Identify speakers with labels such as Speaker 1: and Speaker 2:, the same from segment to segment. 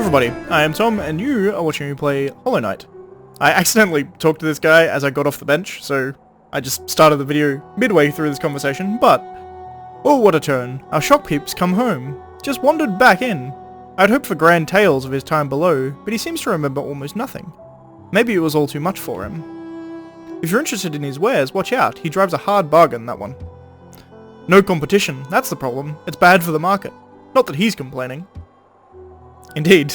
Speaker 1: everybody, I am Tom, and you are watching me play Hollow Knight. I accidentally talked to this guy as I got off the bench, so I just started the video midway through this conversation, but... oh, what a turn. Our shopkeep's come home. Just wandered back in. I'd hoped for grand tales of his time below, but he seems to remember almost nothing. Maybe it was all too much for him. If you're interested in his wares, watch out. He drives a hard bargain, that one. No competition, that's the problem. It's bad for the market. Not that he's complaining. Indeed,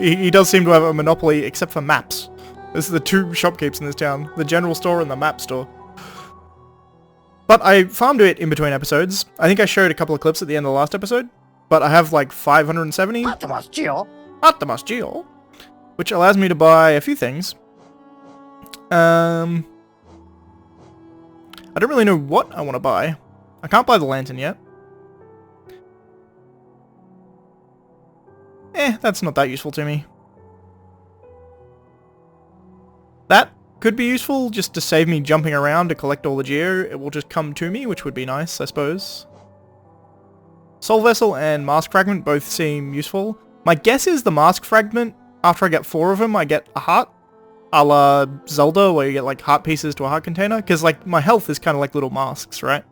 Speaker 1: he does seem to have a monopoly except for maps. This are the two shopkeepers in this town, the general store and the map store. But I farmed it in between episodes. I think I showed a couple of clips at the end of the last episode, but I have like 570. Which allows me to buy a few things. I don't really know what I want to buy. I can't buy the lantern yet. That's not that useful to me. That could be useful just to save me jumping around to collect all the geo. It will just come to me, which would be nice, I suppose. Soul Vessel and Mask Fragment both seem useful. My guess is the Mask Fragment, after I get 4 of them, I get a heart. A la Zelda, where you get like heart pieces to a heart container. Because like my health is kind of like little masks, right?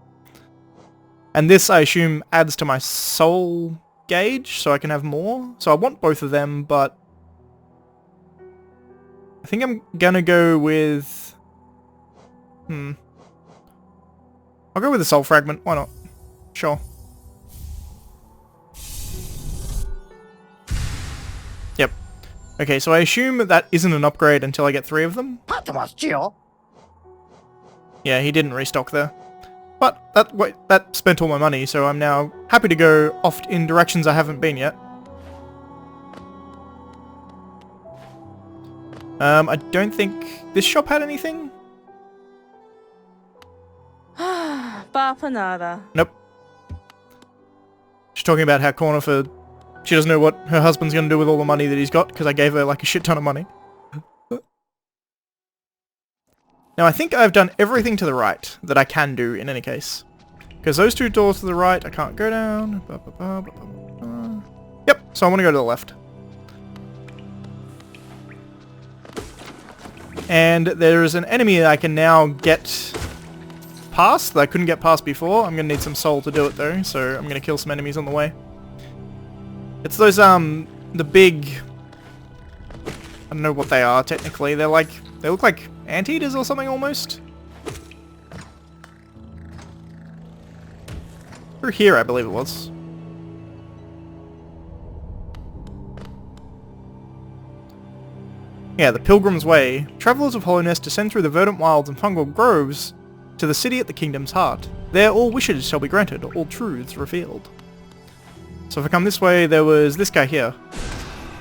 Speaker 1: And this, I assume, adds to my soul gauge, so I can have more. So I want both of them, but... I think I'm gonna go with... I'll go with the Soul Fragment, why not? Sure. Yep. Okay, so I assume that isn't an upgrade until I get 3 of them. Yeah, he didn't restock there. But that spent all my money, so I'm now happy to go off in directions I haven't been yet. I don't think this shop had anything. Nope. She's talking about how Cornifer, she doesn't know what her husband's gonna do with all the money that he's got, because I gave her like a shit ton of money. Now I think I've done everything to the right that I can do in any case. Because those 2 doors to the right, I can't go down. Yep, so I want to go to the left. And there is an enemy that I can now get past that I couldn't get past before. I'm going to need some soul to do it though, so I'm going to kill some enemies on the way. It's those, the big... I don't know what they are technically. They're like... they look like anteaters or something almost. Through here, I believe it was. Yeah, the Pilgrim's Way. Travelers of Hollowness descend through the verdant wilds and fungal groves to the city at the kingdom's heart. There all wishes shall be granted, all truths revealed. So if I come this way, there was this guy here,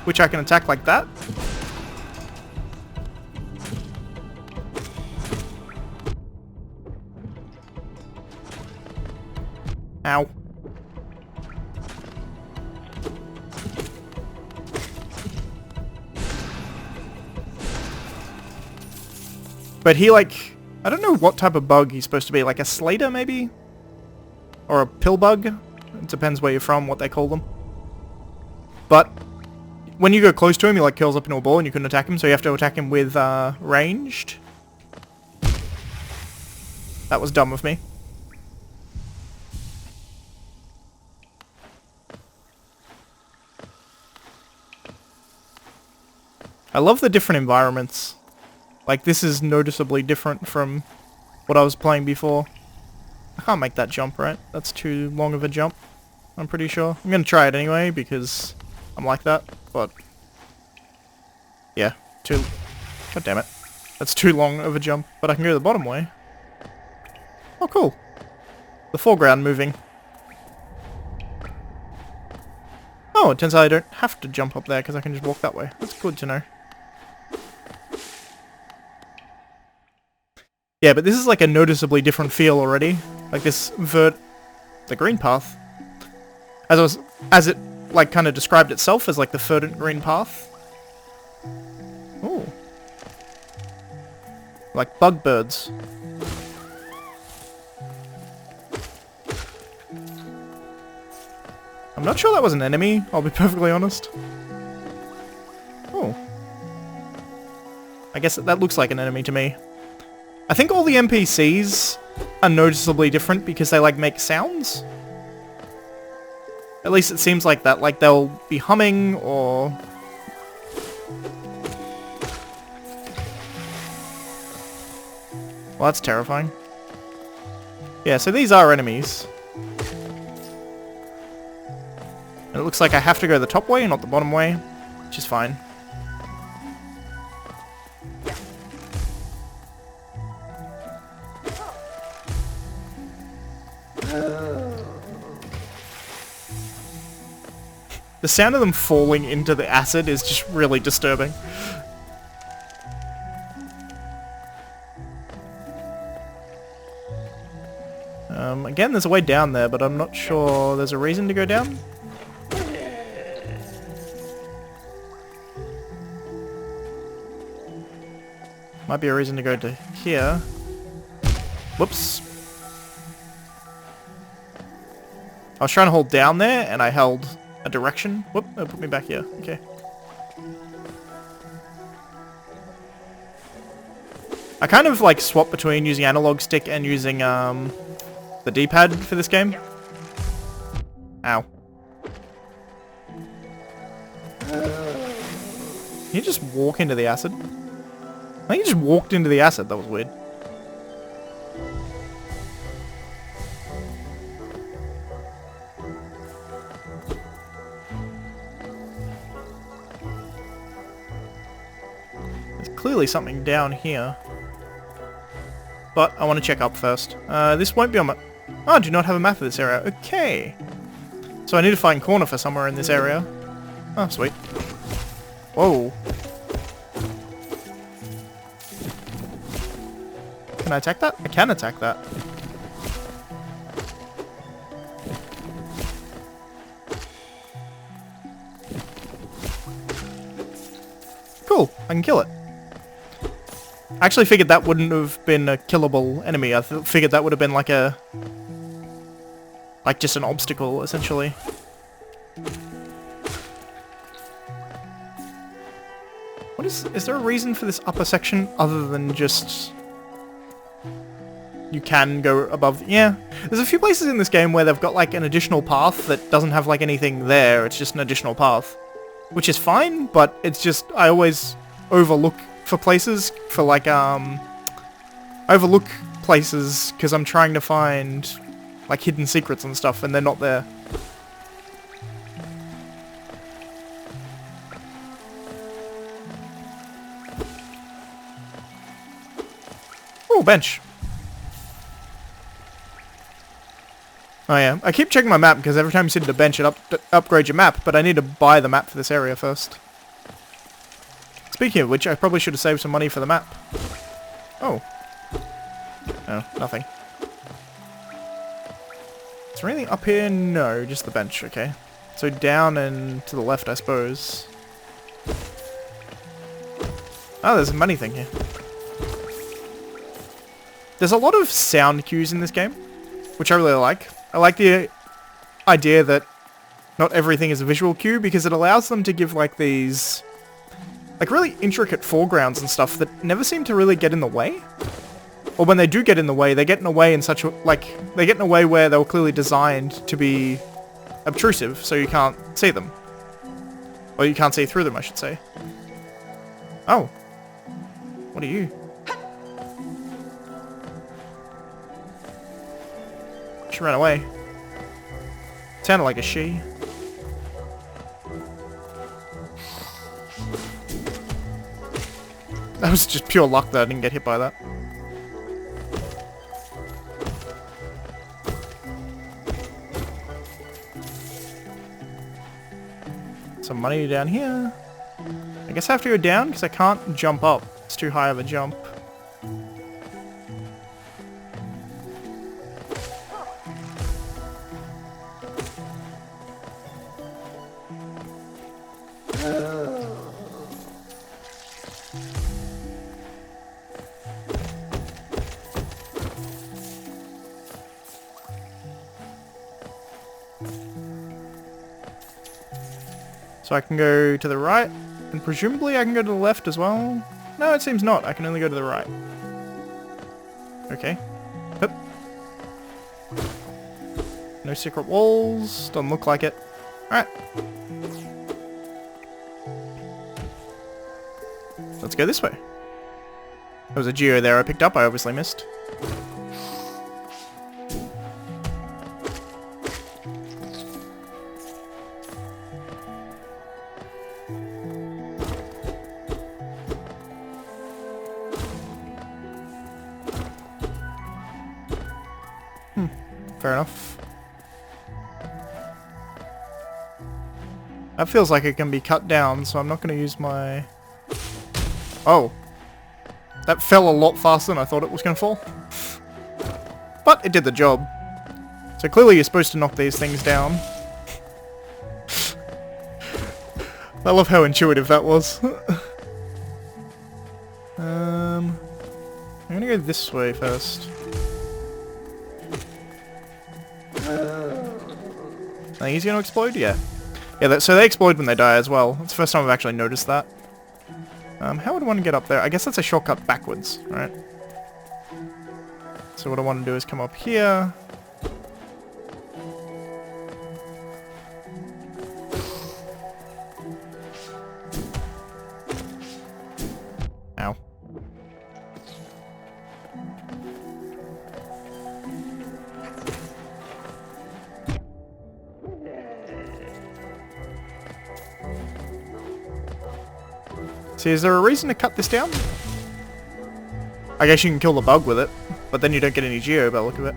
Speaker 1: which I can attack like that. Ow. But he like... I don't know what type of bug he's supposed to be. Like a Slater maybe? Or a pill bug? It depends where you're from, what they call them. But when you go close to him, he like curls up into a ball and you couldn't attack him, so you have to attack him with ranged. That was dumb of me. I love the different environments. Like, this is noticeably different from what I was playing before. I can't make that jump, right? That's too long of a jump, I'm pretty sure. I'm gonna try it anyway, because I'm like that, but... yeah, god damn it. That's too long of a jump, but I can go the bottom way. Oh, cool. The foreground moving. Oh, it turns out I don't have to jump up there, because I can just walk that way. That's good to know. Yeah, but this is like a noticeably different feel already. Like this the green path. As it like kind of described itself as like the verdant green path. Ooh. Like bug birds. I'm not sure that was an enemy, I'll be perfectly honest. guess that looks like an enemy to me. I think all the NPCs are noticeably different because they like make sounds. At least it seems like that, like they'll be humming or... Well, that's terrifying. Yeah, so these are enemies. And it looks like I have to go the top way, not the bottom way, which is fine. The sound of them falling into the acid is just really disturbing. Again, there's a way down there, but I'm not sure there's a reason to go down. Might be a reason to go to here. Whoops. I was trying to hold down there, and I held a direction. Whoop, that put me back here. Okay. I kind of like swap between using analog stick and using the D-pad for this game. Ow. Can you just walk into the acid? I think you just walked into the acid. That was weird. There's clearly something down here. But I want to check up first. This won't be on my... Oh, I do not have a map of this area. Okay. So I need to find corner for somewhere in this area. Oh, sweet. Whoa. Can I attack that? I can attack that. Cool. I can kill it. I actually figured that wouldn't have been a killable enemy. I figured that would have been like a... like just an obstacle, essentially. What is there a reason for this upper section other than just... you can go above... Yeah. There's a few places in this game where they've got like an additional path that doesn't have like anything there. It's just an additional path. Which is fine, but it's just... I always overlook for places for like, I overlook places because I'm trying to find like hidden secrets and stuff and they're not there. Oh, bench. Oh yeah, I keep checking my map because every time you sit at a bench it upgrades your map, but I need to buy the map for this area first. Speaking of which, I probably should have saved some money for the map. Oh. Oh, nothing. Is there anything up here? No, just the bench, okay. So down and to the left, I suppose. Oh, there's a money thing here. There's a lot of sound cues in this game, which I really like. I like the idea that not everything is a visual cue because it allows them to give like these like really intricate foregrounds and stuff that never seem to really get in the way. Or when they do get in the way, they get in a way in such a, like, they get in a way where they were clearly designed to be obtrusive, so you can't see them. Or you can't see through them, I should say. Oh. What are you? She ran away. Sounded like a she. That was just pure luck that I didn't get hit by that. Some money down here. I guess I have to go down because I can't jump up. It's too high of a jump. So I can go to the right, and presumably I can go to the left as well. No, it seems not. I can only go to the right. Okay. Hup. No secret walls. Doesn't look like it. Alright. Let's go this way. There was a geo there I picked up, I obviously missed. Fair enough. That feels like it can be cut down, so I'm not going to use my... Oh. That fell a lot faster than I thought it was going to fall. But it did the job. So clearly you're supposed to knock these things down. I love how intuitive that was. I'm going to go this way first. I think he's going to explode? Yeah. Yeah, so they explode when they die as well. It's the first time I've actually noticed that. How would one get up there? I guess that's a shortcut backwards, right? So what I want to do is come up here. Ow. See, is there a reason to cut this down? I guess you can kill the bug with it, but then you don't get any geo by the look of it.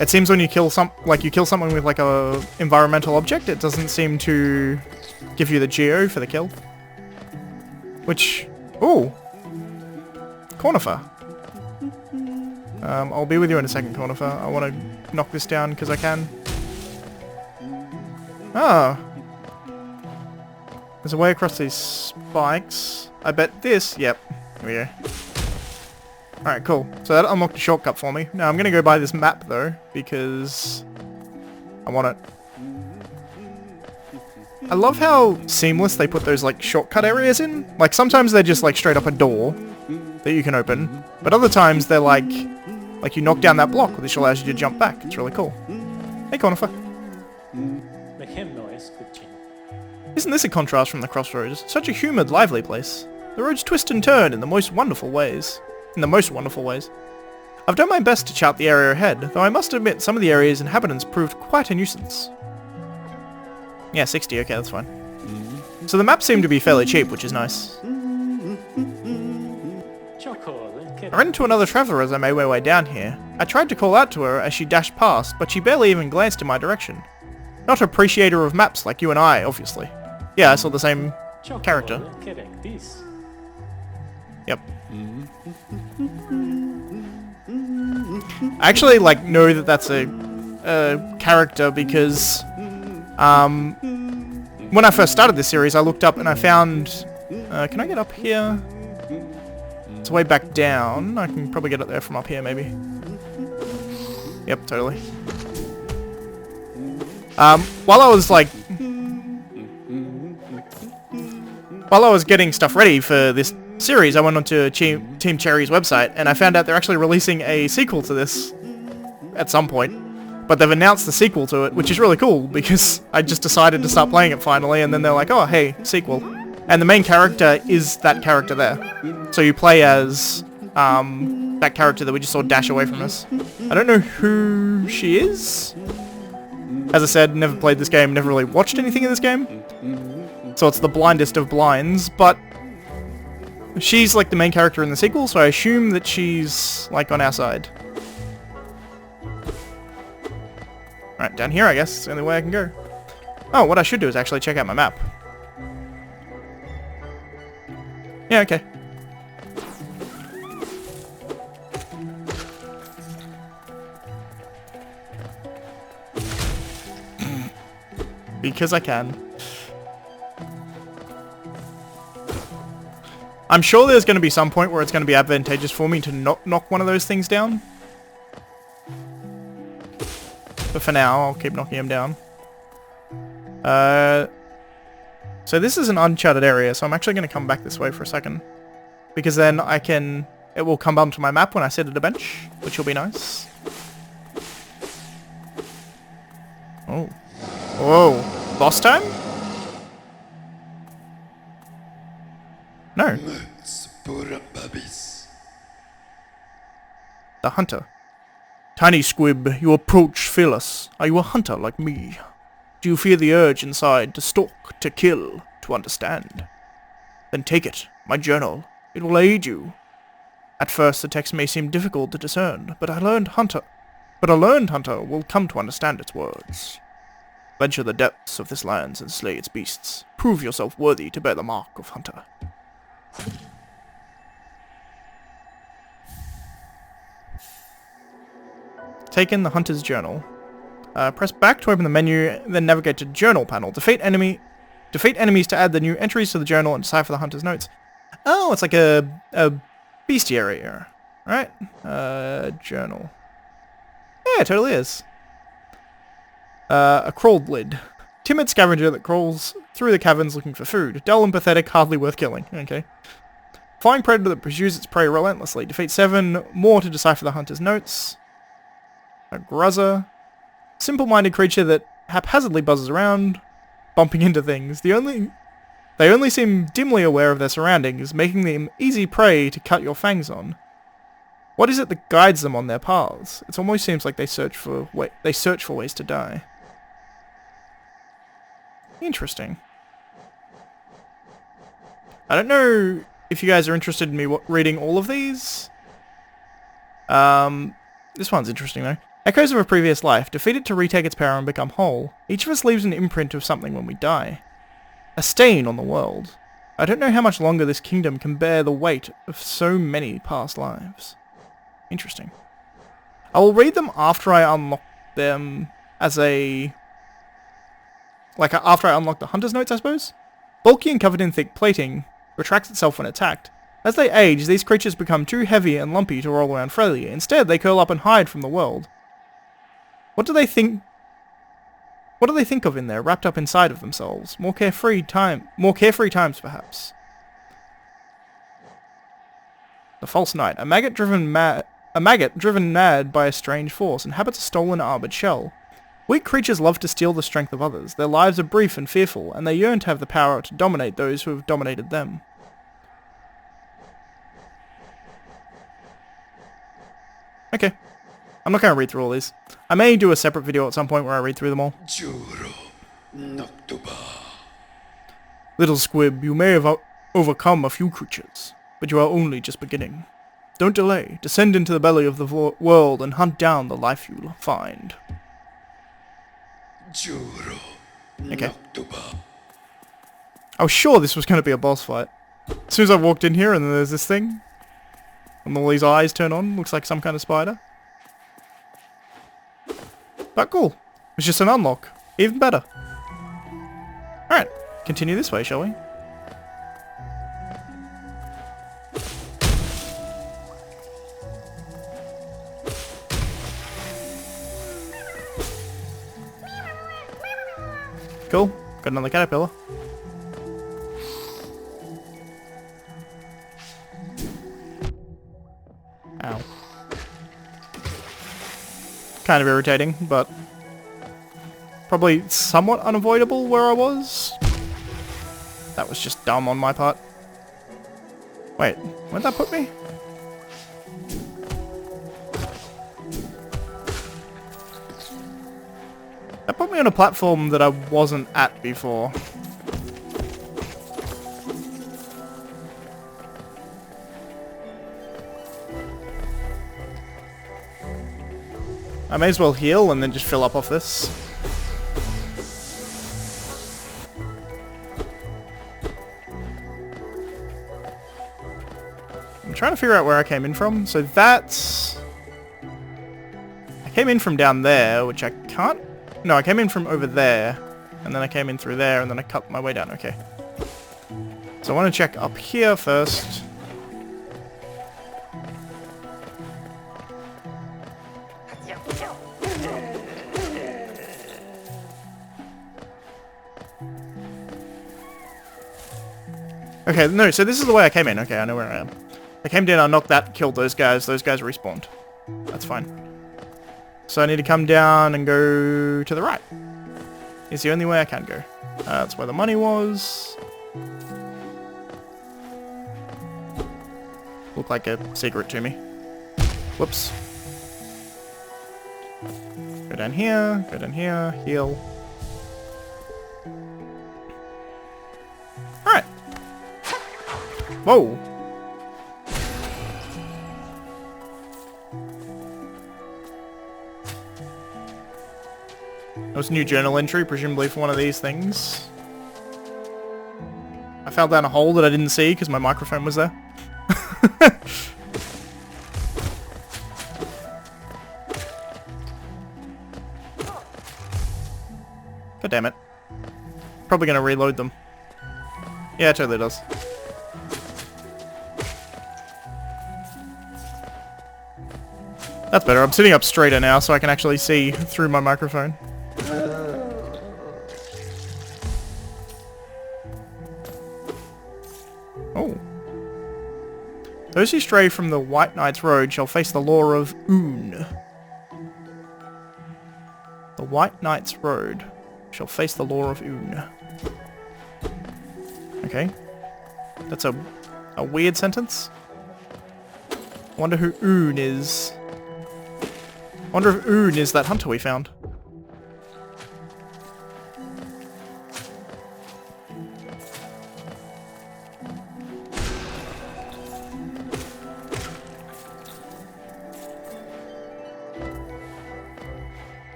Speaker 1: It seems when you kill someone with like a environmental object, it doesn't seem to give you the geo for the kill. Which, ooh, Cornifer. I'll be with you in a second, Cornifer. I want to knock this down because I can. Ah. There's a way across these spikes. I bet this... Yep. Here we go. Alright, cool. So that unlocked a shortcut for me. Now I'm going to go buy this map, though, because I want it. I love how seamless they put those, like, shortcut areas in. Like, sometimes they're just, like, straight up a door that you can open. But other times they're, like you knock down that block, which allows you to jump back. It's really cool. Hey, Cornifer.
Speaker 2: Make him noise, good chin.
Speaker 1: Isn't this a contrast from the crossroads? Such a humid, lively place. The roads twist and turn in the most wonderful ways. I've done my best to chart the area ahead, though I must admit some of the area's inhabitants proved quite a nuisance. Yeah, 60, okay, that's fine. So the maps seem to be fairly cheap, which is nice. I ran into another traveller as I made my way down here. I tried to call out to her as she dashed past, but she barely even glanced in my direction. Not an appreciator of maps like you and I, obviously. Yeah, I saw the same character. Yep. I actually, know that that's a character because, when I first started this series, I looked up and I found, can I get up here? It's way back down. I can probably get it there from up here, maybe. Yep, totally. While I was getting stuff ready for this series, I went onto Team Cherry's website and I found out they're actually releasing a sequel to this at some point. But they've announced the sequel to it, which is really cool because I just decided to start playing it finally, and then they're like, oh, hey, sequel. And the main character is that character there. So you play as that character that we just saw dash away from us. I don't know who she is. As I said, never played this game, never really watched anything in this game. So it's the blindest of blinds, but she's like the main character in the sequel, so I assume that she's like on our side. Alright, down here I guess, it's the only way I can go. Oh, what I should do is actually check out my map. Yeah, okay. Because I can. I'm sure there's going to be some point where it's going to be advantageous for me to knock one of those things down. But for now, I'll keep knocking them down. So this is an uncharted area, so I'm actually going to come back this way for a second. because then it will come onto my map when I sit at a bench, which will be nice. Oh. Whoa. Boss time? No. The hunter. Tiny squib, you approach fearless. Are you a hunter like me? Do you fear the urge inside to stalk, to kill, to understand? Then take it, my journal. It will aid you. At first the text may seem difficult to discern, but a learned hunter will come to understand its words. Venture the depths of this land and slay its beasts. Prove yourself worthy to bear the mark of hunter. Take in the hunter's journal. Press back to open the menu, then navigate to journal panel. Defeat enemies to add the new entries to the journal and decipher the hunter's notes. Oh, it's like a bestiary here, right? Journal. Yeah, it totally is. A crawled lid. Timid scavenger that crawls through the caverns looking for food. Dull and pathetic, hardly worth killing. Okay. Flying predator that pursues its prey relentlessly. Defeat 7 more to decipher the hunter's notes. A gruzzer. Simple-minded creature that haphazardly buzzes around, bumping into things. They only seem dimly aware of their surroundings, making them easy prey to cut your fangs on. What is it that guides them on their paths? It almost seems like they search for ways to die. Interesting. I don't know if you guys are interested in me reading all of these. This one's interesting though. Echoes of a previous life. Defeat it to retake its power and become whole. Each of us leaves an imprint of something when we die. A stain on the world. I don't know how much longer this kingdom can bear the weight of so many past lives. Interesting. I will read them after I unlock them as a... after I unlock the hunter's notes, I suppose? Bulky and covered in thick plating, retracts itself when attacked. As they age, these creatures become too heavy and lumpy to roll around freely. Instead, they curl up and hide from the world. What do they think of in there, wrapped up inside of themselves? More carefree times, perhaps. The false knight. A maggot driven mad by a strange force, inhabits a stolen armored shell. Weak creatures love to steal the strength of others. Their lives are brief and fearful, and they yearn to have the power to dominate those who have dominated them. Okay. I'm not going to read through all these. I may do a separate video at some point where I read through them all. Little squib, you may have overcome a few creatures, but you are only just beginning. Don't delay. Descend into the belly of the world and hunt down the life you'll find. Okay. I was sure this was going to be a boss fight. As soon as I walked in here and then there's this thing. And all these eyes turn on. Looks like some kind of spider. But cool. It's just an unlock. Even better. Alright. Continue this way, shall we? Cool. Got another caterpillar. Ow. Kind of irritating, but probably somewhat unavoidable where I was. That was just dumb on my part. Wait, where'd that put me? That put me on a platform that I wasn't at before. I may as well heal and then just fill up off this. I'm trying to figure out where I came in from. So that's... I came in from down there, which I can't... No, I came in from over there. And then I came in through there, and then I cut my way down. Okay. So I want to check up here first. Okay, no, so this is the way I came in. Okay, I know where I am. I came down, I knocked that, killed those guys respawned. That's fine. So I need to come down and go to the right. It's the only way I can go. That's where the money was. Looked like a secret to me. Whoops. Go down here, heal. Alright. Whoa. That was a new journal entry, presumably for one of these things. I fell down a hole that I didn't see because my microphone was there. God damn it. Probably gonna reload them. Yeah, it totally does. That's better. I'm sitting up straighter now so I can actually see through my microphone. Oh. Those who stray from the White Knight's Road shall face the law of Oon. The White Knight's Road shall face the law of Oon. Okay. That's a weird sentence. Wonder who Oon is. Wonder if Oon is that hunter we found.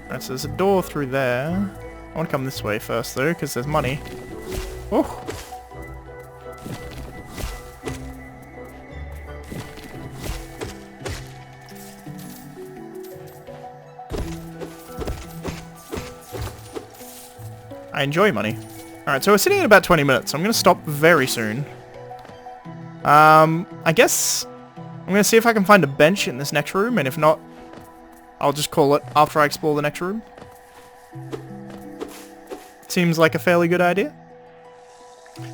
Speaker 1: Alright, so there's a door through there. I want to come this way first though, because there's money. Oh! I enjoy money. Alright, so we're sitting at about 20 minutes, so I'm going to stop very soon. I guess I'm going to see if I can find a bench in this next room, and if not, I'll just call it after I explore the next room. Seems like a fairly good idea.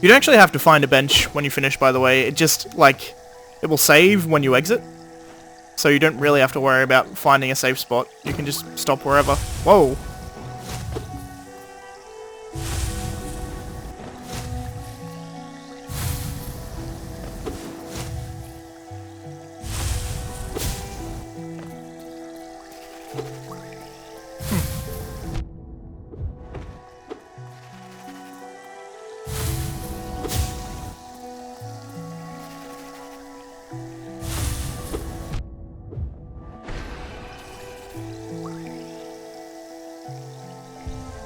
Speaker 1: You don't actually have to find a bench when you finish, by the way. It just, like, it will save when you exit. So you don't really have to worry about finding a safe spot. You can just stop wherever. Whoa!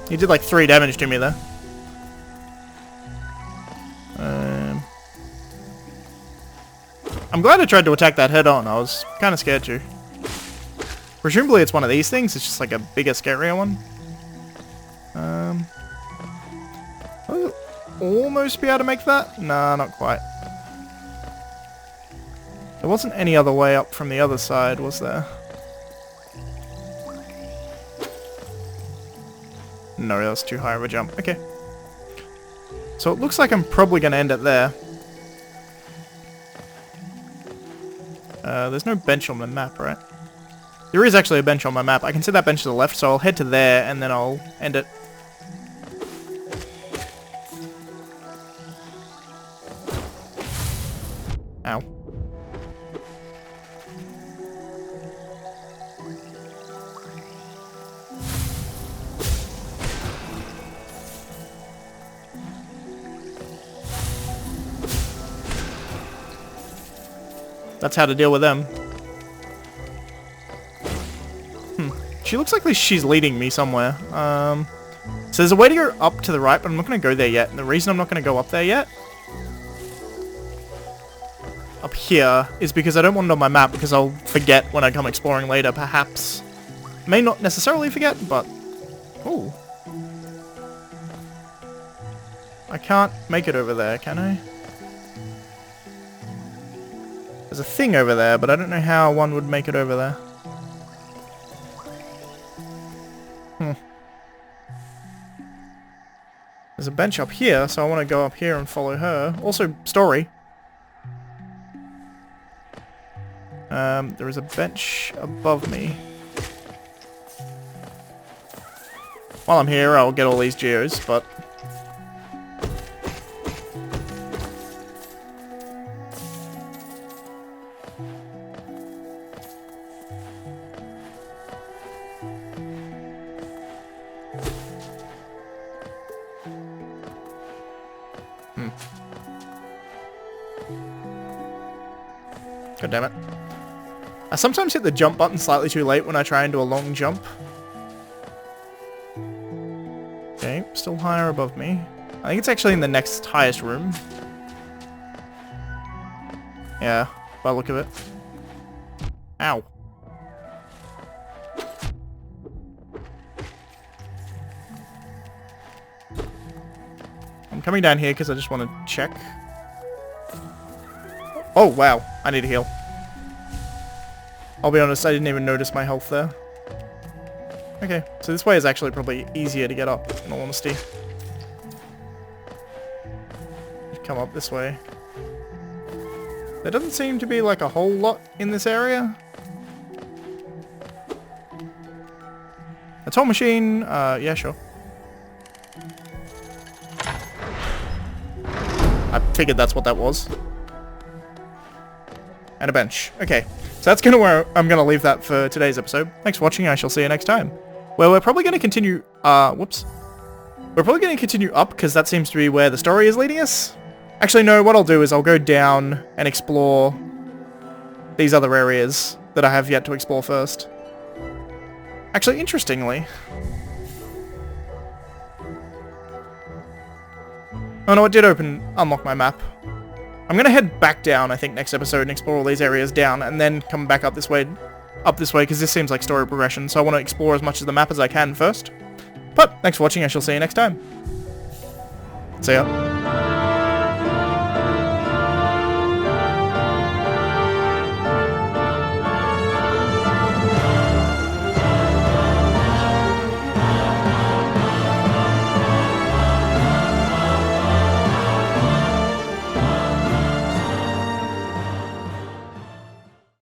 Speaker 1: He did like 3 damage to me there. I'm glad I tried to attack that head on. I was kind of scared to. Presumably it's one of these things. It's just like a bigger, scarier one. I'll almost be able to make that? Nah, not quite. There wasn't any other way up from the other side, was there? No, that's too high of a jump. Okay. So it looks like I'm probably going to end it there. There's no bench on the map, right? There is actually a bench on my map. I can see that bench to the left, so I'll head to there and then I'll end it. Ow. That's how to deal with them. She looks like she's leading me somewhere. So there's a way to go up to the right, but I'm not going to go there yet. And the reason I'm not going to go up there yet, up here, is because I don't want it on my map, because I'll forget when I come exploring later, perhaps. May not necessarily forget, but... Ooh. I can't make it over there, can I? There's a thing over there, but I don't know how one would make it over there. There's a bench up here, so I want to go up here and follow her. Also, story. There is a bench above me. While I'm here, I'll get all these geos, but... God damn it. I sometimes hit the jump button slightly too late when I try and do a long jump. Okay, still higher above me. I think it's actually in the next highest room. Yeah, by the look of it. Ow. I'm coming down here because I just want to check. Oh, wow. I need to heal. I'll be honest, I didn't even notice my health there. Okay, so this way is actually probably easier to get up, in all honesty. Come up this way. There doesn't seem to be like a whole lot in this area. A toll machine, yeah, sure. I figured that's what that was. And a bench. Okay, so that's where I'm gonna leave that for today's episode. Thanks for watching, I shall see you next time. Where we're probably gonna continue, whoops. We're probably gonna continue up, because that seems to be where the story is leading us. Actually, no, what I'll do is I'll go down and explore these other areas that I have yet to explore first. Actually, interestingly... Oh no, it did unlock my map. I'm gonna head back down, I think, next episode and explore all these areas down, and then come back up this way, because this seems like story progression, so I want to explore as much of the map as I can first. But, thanks for watching, I shall see you next time. See ya.